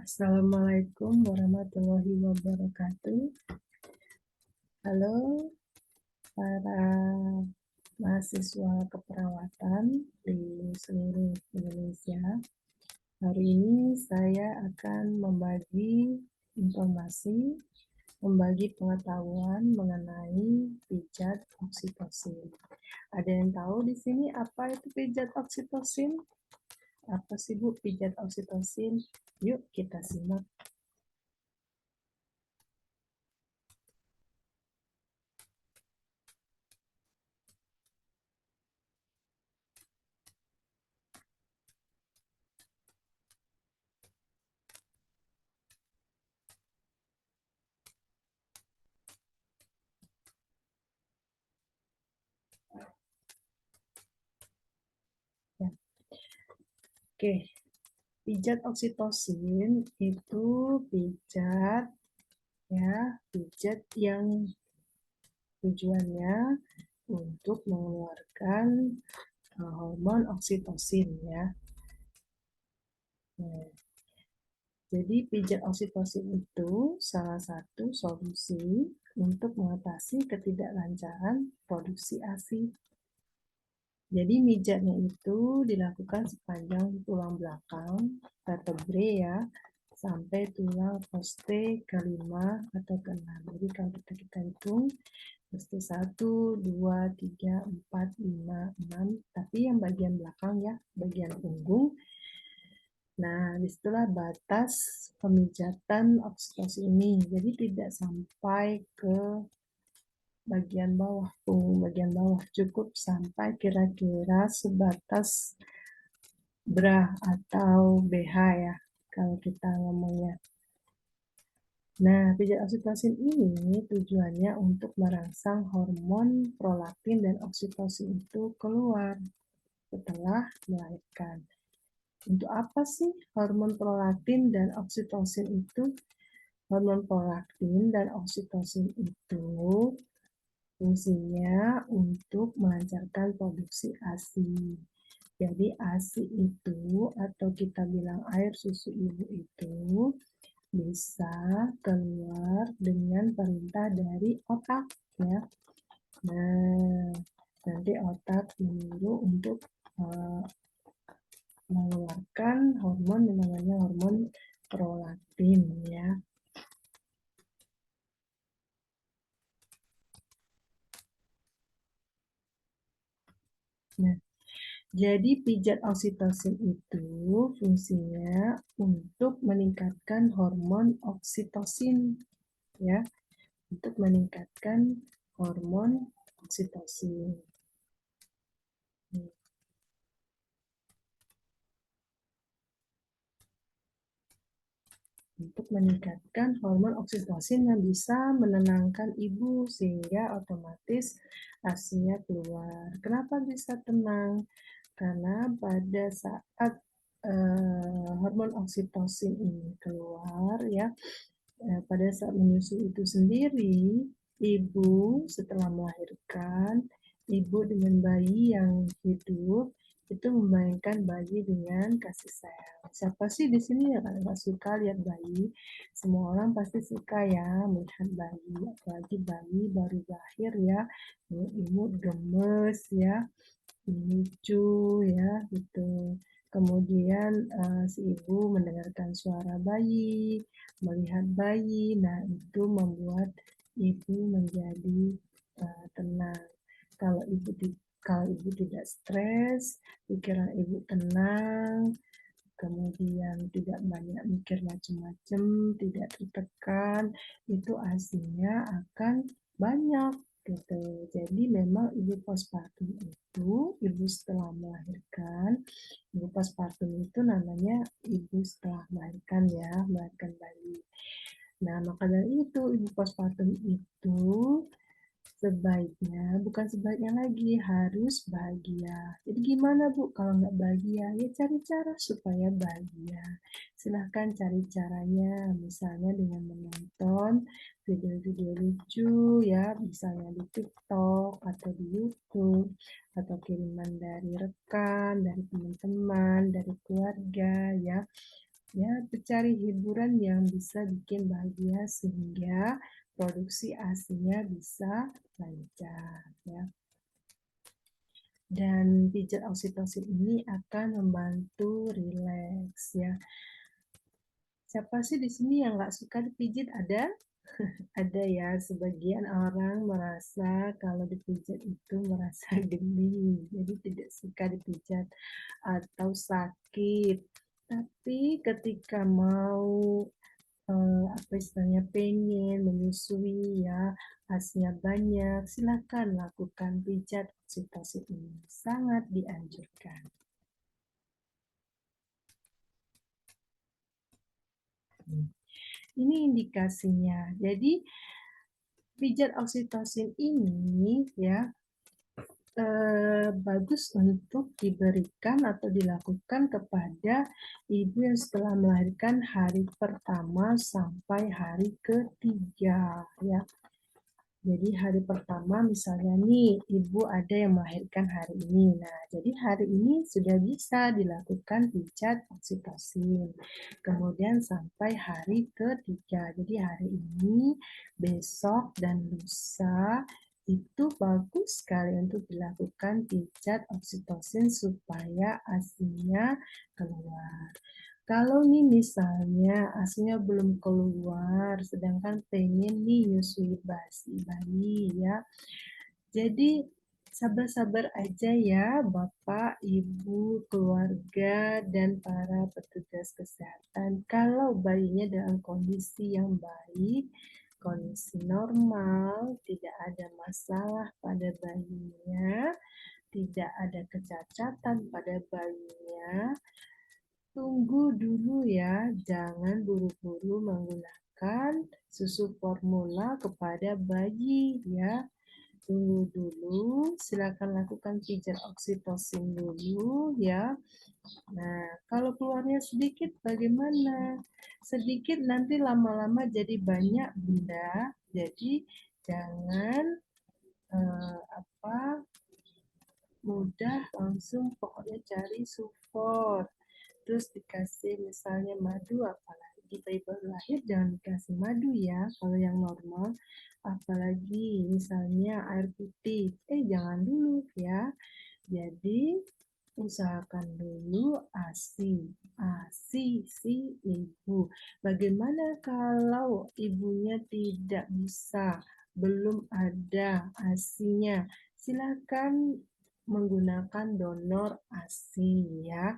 Assalamualaikum warahmatullahi wabarakatuh. Halo para mahasiswa keperawatan di seluruh Indonesia. Hari ini saya akan membagi informasi, membagi pengetahuan mengenai pijat oksitosin. Ada yang tahu di sini apa itu pijat oksitosin? Apa sih Bu pijat oksitosin? Yuk kita simak. Ya. Oke, pijat oksitosin itu pijat pijat yang tujuannya untuk mengeluarkan hormon oksitosin ya. Nah, jadi pijat oksitosin itu salah satu solusi untuk mengatasi ketidaklancaran produksi ASI. Jadi mijatnya itu dilakukan sepanjang tulang belakang vertebrae ya, sampai tulang poste kelima atau keenam. Jadi kalau kita hitung poste 1, 2, 3, 4, 5, 6, tapi yang bagian belakang ya, bagian punggung. Nah, disitulah batas pemijatan oksitosin ini. Jadi tidak sampai ke bagian bawah, punggung bagian bawah, cukup sampai kira-kira sebatas bra atau BH ya, kalau kita ngomongnya. Nah, pijat oksitosin ini tujuannya untuk merangsang hormon prolaktin dan oksitosin itu keluar setelah melahirkan. Untuk apa sih hormon prolaktin dan oksitosin itu? Hormon prolaktin dan oksitosin itu fungsinya untuk melancarkan produksi ASI. Jadi ASI itu atau kita bilang air susu ibu itu bisa keluar dengan perintah dari otak ya. Nah, nanti otak menyuruh untuk mengeluarkan hormon yang namanya hormon prolaktin ya. Nah, jadi pijat oksitosin itu fungsinya untuk meningkatkan hormon oksitosin ya, untuk meningkatkan hormon oksitosin. Untuk meningkatkan hormon oksitosin yang bisa menenangkan ibu sehingga otomatis ASInya keluar. Kenapa bisa tenang? Karena pada saat hormon oksitosin ini keluar ya, pada saat menyusui itu sendiri, ibu setelah melahirkan, ibu dengan bayi yang hidup itu membayangkan bayi dengan kasih sayang. Siapa sih di sini yang nggak suka lihat bayi? Semua orang pasti suka ya melihat bayi, apalagi bayi baru lahir ya, imut gemes ya, lucu ya gitu. Kemudian si ibu mendengarkan suara bayi, melihat bayi, nah itu membuat ibu menjadi tenang. Kalau ibu tidak stres, pikiran ibu tenang, kemudian tidak banyak mikir macam-macam, tidak tertekan, itu hasilnya akan banyak gitu. Jadi memang ibu postpartum itu, ibu setelah melahirkan, ibu postpartum itu namanya ibu setelah melahirkan ya, melahirkan bayi. Nah, maka dari itu ibu postpartum itu bukan sebaiknya lagi, harus bahagia. Jadi gimana Bu kalau nggak bahagia? Ya cari cara supaya bahagia. Silahkan cari caranya, misalnya dengan menonton video-video lucu ya, misalnya di TikTok atau di YouTube, atau kiriman dari rekan, dari teman-teman, dari keluarga ya. ya, cari hiburan yang bisa bikin bahagia sehingga produksi ASINya bisa lancar ya. Dan pijat oksitosin ini akan membantu rileks ya. Siapa sih di sini yang nggak suka dipijit? Ada? Ada ya, sebagian orang merasa kalau dipijat itu merasa geli, jadi tidak suka dipijat atau sakit. Tapi ketika mau apa istilahnya pengen menyusui ya, hasilnya banyak, silakan lakukan pijat oksitosin ini. Sangat dianjurkan. Ini indikasinya. Jadi pijat oksitosin ini ya bagus untuk diberikan atau dilakukan kepada ibu yang setelah melahirkan hari pertama sampai hari ketiga ya. Jadi hari pertama misalnya nih ibu ada yang melahirkan hari ini. Nah, jadi hari ini sudah bisa dilakukan pijat oksitosin. Kemudian sampai hari ketiga. Jadi hari ini, besok dan lusa itu bagus sekali untuk dilakukan pijat oksitosin supaya ASINya keluar. Kalau nih misalnya ASINya belum keluar, sedangkan pengen nih nyusui bayi ya. Jadi sabar-sabar aja ya Bapak, Ibu, keluarga, dan para petugas kesehatan. Kalau bayinya dalam kondisi yang baik, kondisi normal, tidak ada masalah pada bayinya, tidak ada kecacatan pada bayinya, tunggu dulu ya, jangan buru-buru menggunakan susu formula kepada bayi ya. Tunggu dulu, silakan lakukan pijat oksitosin dulu ya. Nah, kalau keluarnya sedikit bagaimana? Sedikit nanti lama-lama jadi banyak bunda. Jadi jangan mudah langsung pokoknya cari support. Terus dikasih misalnya madu, apalagi bayi baru lahir jangan dikasih madu ya kalau yang normal, apalagi misalnya air putih, jangan dulu ya. Jadi usahakan dulu ASI, ASI si ibu. Bagaimana kalau ibunya tidak bisa, belum ada ASINya? Silakan menggunakan donor ASI ya.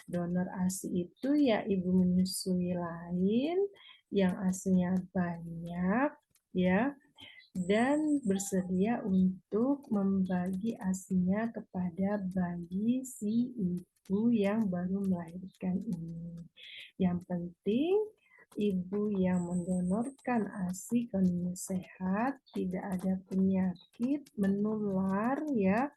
Donor ASI itu ya ibu menyusui lain yang ASINya banyak ya, dan bersedia untuk membagi ASINya kepada bayi si ibu yang baru melahirkan ini. Yang penting ibu yang mendonorkan ASI kondisinya sehat, tidak ada penyakit menular ya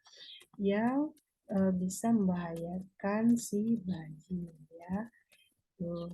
yang bisa membahayakan si bayi ya. Tuh.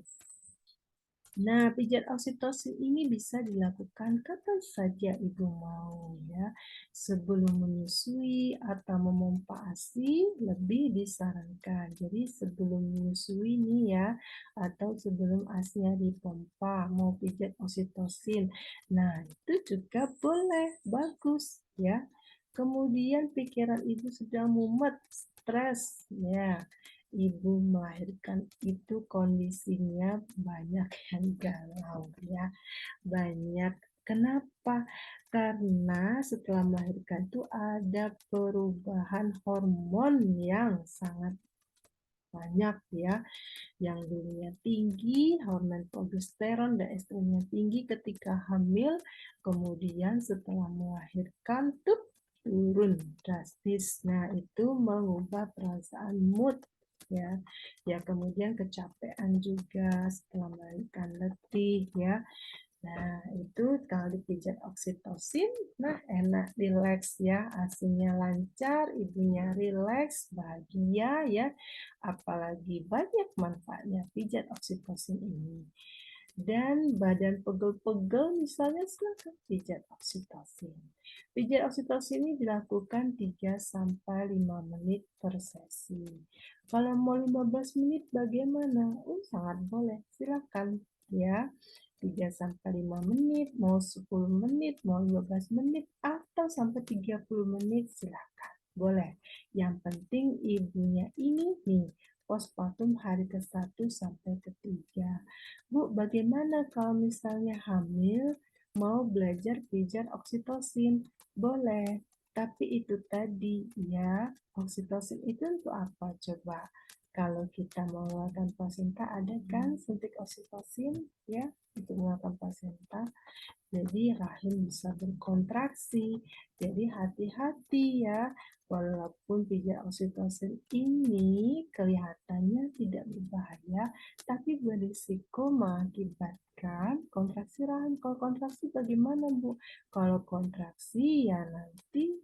Nah, pijat oksitosin ini bisa dilakukan kapan saja ibu mau ya. Sebelum menyusui atau memompa ASI lebih disarankan. Jadi sebelum menyusui nih ya, atau sebelum ASInya dipompa mau pijat oksitosin. Nah, itu juga boleh, bagus ya. Kemudian pikiran ibu sudah mumet, stres ya. Ibu melahirkan itu kondisinya banyak yang galau ya, banyak. Kenapa? Karena setelah melahirkan itu ada perubahan hormon yang sangat banyak ya, yang dulunya tinggi, hormon progesteron dan estrogennya tinggi ketika hamil, kemudian setelah melahirkan tuh turun drastis. Nah, itu mengubah perasaan mood ya. Ya, kemudian kecapean juga setelah melahirkan, letih ya. Nah, itu kalau dipijat oksitosin, nah enak, rileks ya, ASINya lancar, ibunya rileks, bahagia ya, apalagi banyak manfaatnya pijat oksitosin ini. dan badan pegel-pegel misalnya silakan pijat oksitosin. Pijat oksitosin ini dilakukan 3-5 menit per sesi. Kalau mau 15 menit bagaimana? Sangat boleh, silakan ya. 3-5 menit, mau 10 menit, mau 15 menit, atau sampai 30 menit silakan. Boleh. Yang penting ibunya ini nih, postpartum hari ke-1 sampai ke-3. Bu, bagaimana kalau misalnya hamil mau belajar pijat oksitosin? Boleh, tapi itu tadi ya, oksitosin itu untuk apa coba? Kalau kita mengeluarkan plasenta ada kan suntik oksitosin ya untuk mengeluarkan plasenta. Jadi rahim bisa berkontraksi. Jadi hati-hati ya. Walaupun pijat oksitosin ini kelihatannya tidak berbahaya, tapi berisiko mengakibatkan kontraksi rahim. Kalau kontraksi bagaimana, Bu? Kalau kontraksi ya nanti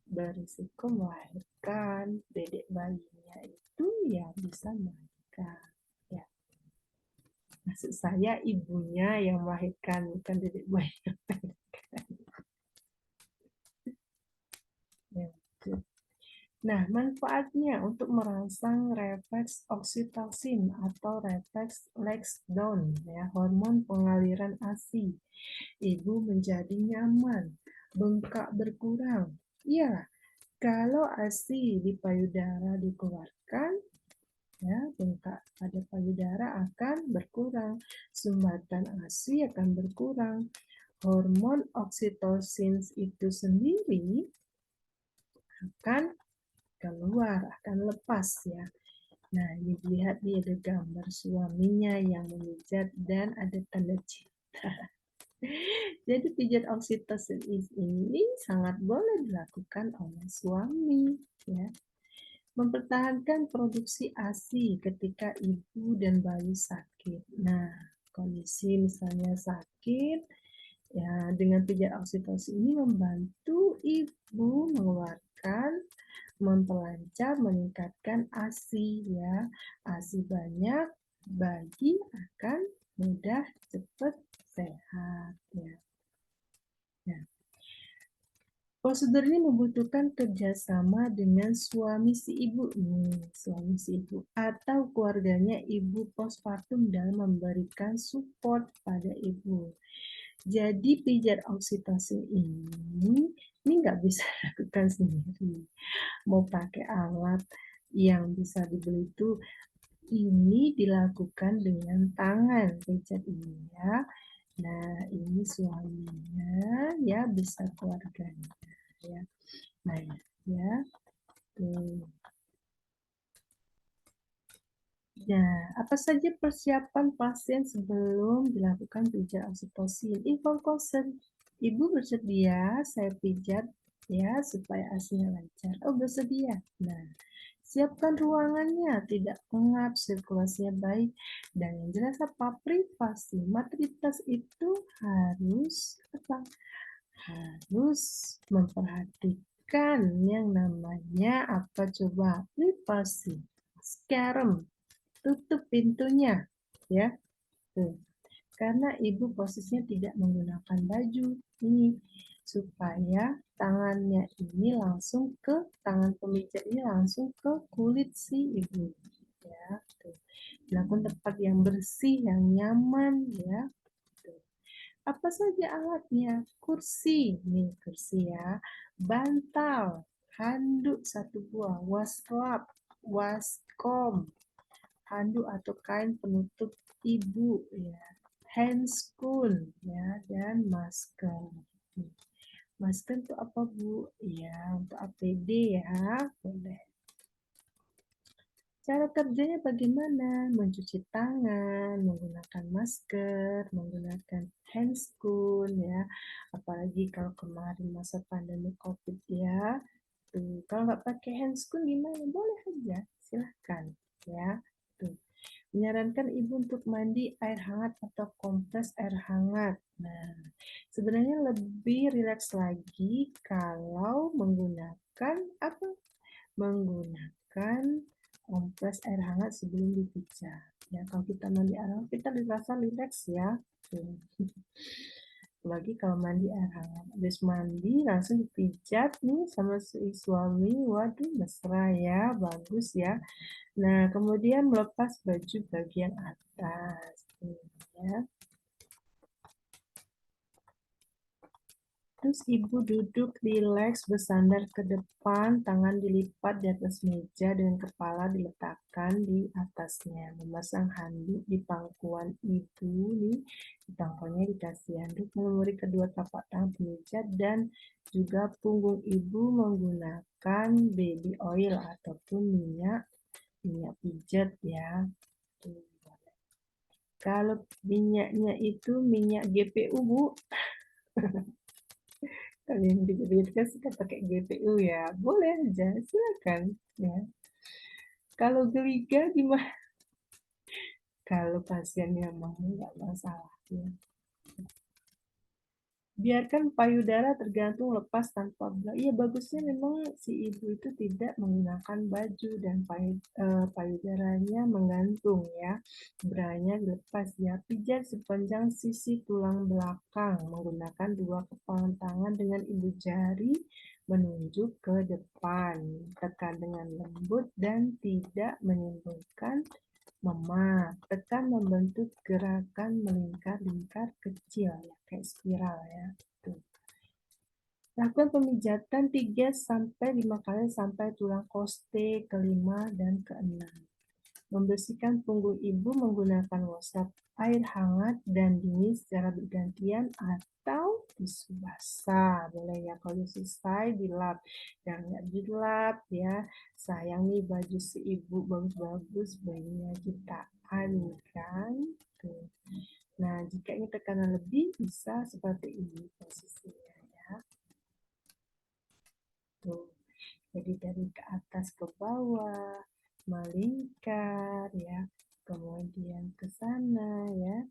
berisiko melahirkan dedek bayinya itu ya bisa melahirkan. Ya, maksud saya ibunya yang melahirkan bukan dedek bayi yang melahirkan. Ya, gitu. Nah, manfaatnya untuk merangsang refleks oksitosin atau refleks Langsdowne, ya, hormon pengaliran ASI. Ibu menjadi nyaman, bengkak berkurang. Iya, kalau ASI di payudara dikeluarkan, ya, bengkak pada payudara akan berkurang, sumbatan ASI akan berkurang. Hormon oksitosin itu sendiri akan keluar, akan lepas ya. Nah, ini lihat nih ada gambar suaminya yang memijat dan ada tanda cinta. Jadi pijat oksitosin ini sangat boleh dilakukan oleh suami ya. Mempertahankan produksi ASI ketika ibu dan bayi sakit. Nah, kondisi misalnya sakit ya, dengan pijat oksitosin ini membantu ibu mengeluarkan, memperlancar, meningkatkan ASI ya. ASI banyak, bayi akan mudah cepat sehat ya. Nah, prosedur ini membutuhkan kerjasama dengan suami si ibu atau keluarganya ibu postpartum dalam memberikan support pada ibu. Jadi pijat oksitosin ini nggak bisa lakukan sendiri. Mau pakai alat yang bisa dibeli itu, ini dilakukan dengan tangan pijat ini ya. Nah, ini suaminya ya, bisa keluarganya ya. Nah, ya. Tuh. Nah, apa saja persiapan pasien sebelum dilakukan pijat oksitosin? Inform konsen. Ibu bersedia saya pijat ya supaya ASINya lancar. Oh, bersedia. Nah, siapkan ruangannya, tidak pengap, sirkulasinya baik, dan yang jelas apa? Privasi. Matritas itu harus apa? Harus memperhatikan yang namanya apa coba? Privasi. Scarem, tutup pintunya ya. Tuh. Karena ibu posisinya tidak menggunakan baju ini supaya tangannya ini langsung ke tangan pemijat ini langsung ke kulit si ibu ya. Tuh. Dilakukan tempat yang bersih, yang nyaman ya. Tuh. Apa saja alatnya? Kursi, nih kursi ya, bantal, handuk 1 buah, wastafel, waskom, handuk atau kain penutup ibu ya, handscoon ya, dan masker. Masker untuk apa Bu? Ya, untuk APD ya, boleh. Cara kerjanya bagaimana? Mencuci tangan, menggunakan masker, menggunakan handscoon ya. Apalagi kalau kemarin masa pandemi COVID ya. Tuh, kalau nggak pakai handscoon gimana? Boleh aja, silahkan ya. Tuh. Menyarankan ibu untuk mandi air hangat atau kompres air hangat. Nah, sebenarnya lebih rileks lagi kalau menggunakan apa? Menggunakan kompres air hangat sebelum dipijat. Ya, kalau kita mandi air hangat, kita dirasa rileks ya. Apalagi kalau mandi air hangat. Habis mandi langsung dipijat nih sama si suami. Waduh, mesra ya, bagus ya. Nah, kemudian melepas baju bagian atas. Ya. Terus ibu duduk rileks bersandar ke depan, tangan dilipat di atas meja dengan kepala diletakkan di atasnya. Memasang handuk di pangkuan ibu nih, di pangkuannya dikasih handuk, melumuri kedua tapak tangan meja dan juga punggung ibu menggunakan baby oil ataupun minyak pijat ya. Kalau minyaknya itu minyak GPU, Bu. Kalau yang dikit-dikit kan suka pakai GPU ya, boleh aja, silakan ya. Kalau geliga gimana? Kalau pasiennya mau nggak masalah ya. Biarkan payudara tergantung lepas tanpa bra. Iya, bagusnya memang si ibu itu tidak menggunakan baju dan payudaranya menggantung ya. Branya dilepas ya. Pijat sepanjang sisi tulang belakang menggunakan dua kepalan tangan dengan ibu jari menunjuk ke depan. Tekan dengan lembut dan tidak menimbulkan memar. Tekan membentuk gerakan melingkar-lingkar kecil ya, kayak spiral ya. Tuh. Lakukan pemijatan 3-5 kali sampai tulang koste kelima dan keenam. Membersihkan punggung ibu menggunakan wasap air hangat dan dingin secara bergantian atau tisu basah. Boleh ya, kalau selesai dilap. Jangan nggak dilap ya. Sayang nih baju si ibu bagus-bagus, bayinya jutaan kan. Tuh. Nah, jika ini tekanan lebih bisa seperti ini posisinya ya. Tuh. Jadi dari ke atas ke bawah, melingkar ya, kemudian ke sana ya.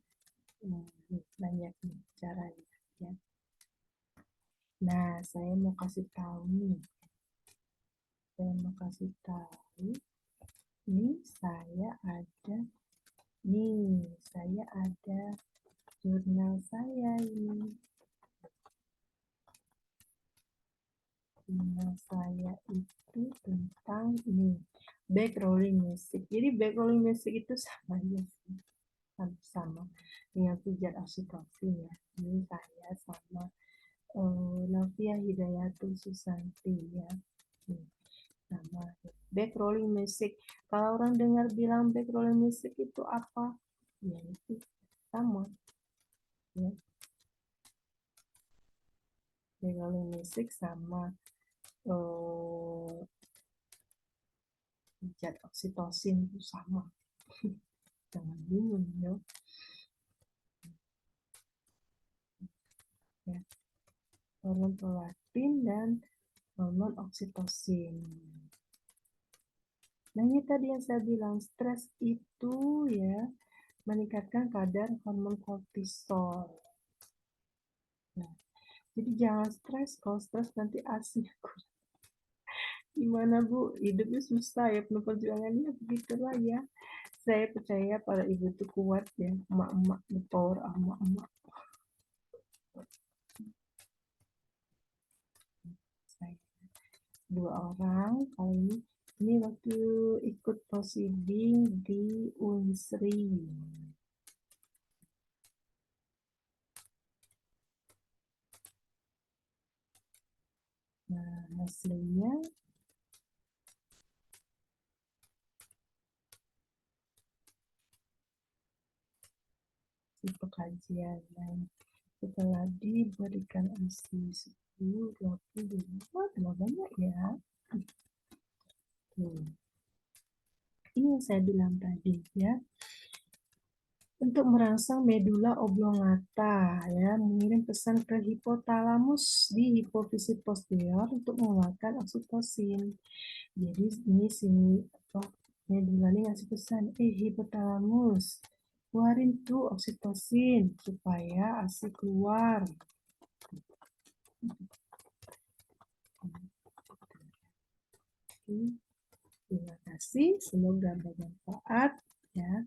Banyak nih caranya ya. Nah, saya mau kasih tahu nih. Nih saya ada jurnal saya ini. Jurnal saya itu tentang ini back rolling music. Jadi back rolling music itu sama aja sih, sama dengan pijat oksitosin ya. Ini saya sama Novia Hidayatul Susanti ya. Sama back rolling music. Kalau orang dengar bilang back rolling music itu apa? Ya itu sama ya. Back rolling music sama zat oksitosin itu sama. Jangan bingung ya. Ya. Hormon prolaktin dan hormon oksitosin. Nah, ini tadi yang saya bilang, stres itu ya meningkatkan kadar hormon kortisol. Nah, jadi jangan stres, kalau stres nanti asik. Gimana Bu, hidupnya susah ya, penuh perjuangannya begitulah ya. Saya percaya para ibu itu kuat ya, emak-emak, the power emak-emak. Dua orang kali ini waktu ikut prosiding di Unsri. Nah, hasilnya tipe kajian yang setelah diberikan ASI 10, 20, wah banyak ya. Ini yang saya bilang tadi ya. Untuk merangsang medula oblongata ya, mengirim pesan ke hipotalamus di hipofisis posterior untuk mengeluarkan oksitosin. Jadi ini sini medula ini ngasih pesan, hipotalamus, keluarin tuh oksitosin supaya ASI keluar. Terima kasih, semoga bermanfaat ya.